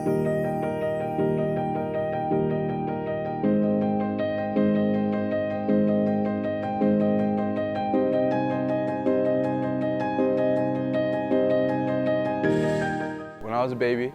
When I was a baby,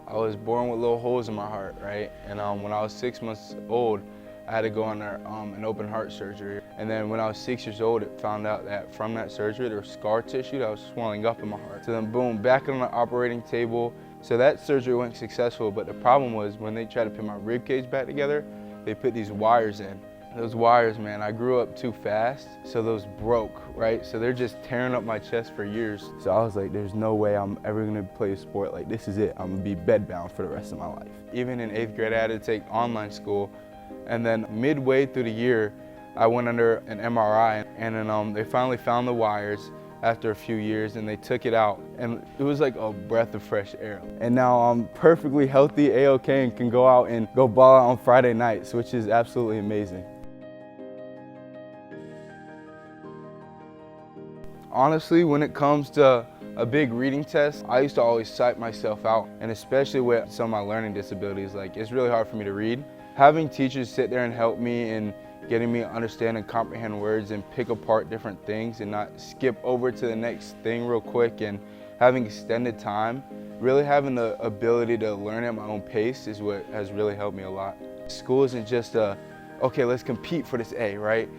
I was born with little holes in my heart, right? And when I was 6 months old, I had to go under an open heart surgery. And then when I was 6 years old, it found out that from that surgery, there was scar tissue that was swelling up in my heart. So then boom, back on the operating table. So that surgery went successful, but the problem was when they tried to put my rib cage back together, they put these wires in. Those wires, man, I grew up too fast, so those broke, right? So they're just tearing up my chest for years. So I was like, there's no way I'm ever gonna play a sport. Like, this is it. I'm gonna be bedbound for the rest of my life. Even in 8th grade, I had to take online school. And then midway through the year, I went under an MRI, and then they finally found the wires after a few years, and they took it out. And it was like a breath of fresh air. And now I'm perfectly healthy, A-OK, and can go out and go ball out on Friday nights, which is absolutely amazing. Honestly, when it comes to a big reading test, I used to always psych myself out, and especially with some of my learning disabilities, like it's really hard for me to read. Having teachers sit there and help me in getting me to understand and comprehend words and pick apart different things and not skip over to the next thing real quick, and having extended time, really having the ability to learn at my own pace is what has really helped me a lot. School isn't just okay, let's compete for this A, right?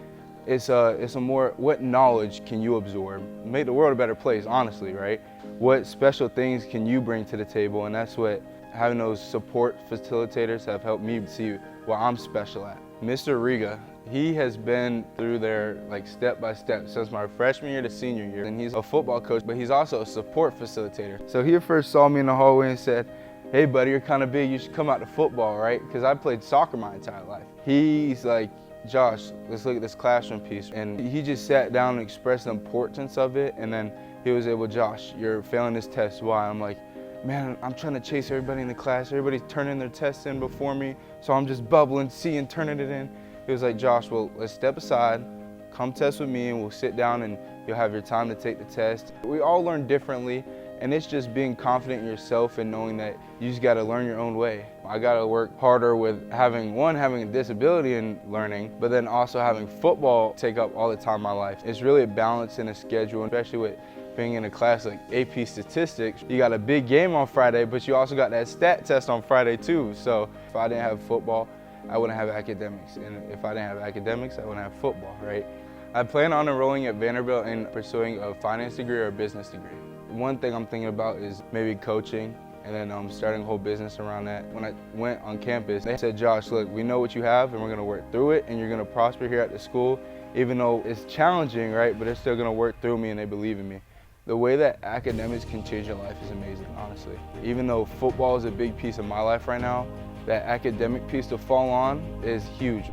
It's a more, what knowledge can you absorb? Make the world a better place, honestly, right? What special things can you bring to the table? And that's what having those support facilitators have helped me see what I'm special at. Mr. Riga, he has been through there like step by step since my freshman year to senior year. And he's a football coach, but he's also a support facilitator. So he first saw me in the hallway and said, "Hey buddy, you're kind of big, you should come out to football," right? Because I played soccer my entire life. He's like, "Josh, let's look at this classroom piece." And he just sat down and expressed the importance of it. And then he was able, "Josh, you're failing this test. Why?" I'm like, "Man, I'm trying to chase everybody in the class. Everybody's turning their tests in before me. So I'm just bubbling C and turning it in." He was like, "Josh, well, let's step aside, come test with me, and we'll sit down and you'll have your time to take the test." We all learn differently. And it's just being confident in yourself and knowing that you just gotta learn your own way. I gotta work harder with having a disability in learning, but then also having football take up all the time in my life. It's really a balance in a schedule, especially with being in a class like AP Statistics. You got a big game on Friday, but you also got that stat test on Friday too. So if I didn't have football, I wouldn't have academics. And if I didn't have academics, I wouldn't have football, right? I plan on enrolling at Vanderbilt and pursuing a finance degree or a business degree. One thing I'm thinking about is maybe coaching, and then starting a whole business around that. When I went on campus, they said, "Josh, look, we know what you have and we're gonna work through it, and you're gonna prosper here at the school, even though it's challenging, right? But it's still gonna work through me," and they believe in me. The way that academics can change your life is amazing, honestly. Even though football is a big piece of my life right now, that academic piece to fall on is huge.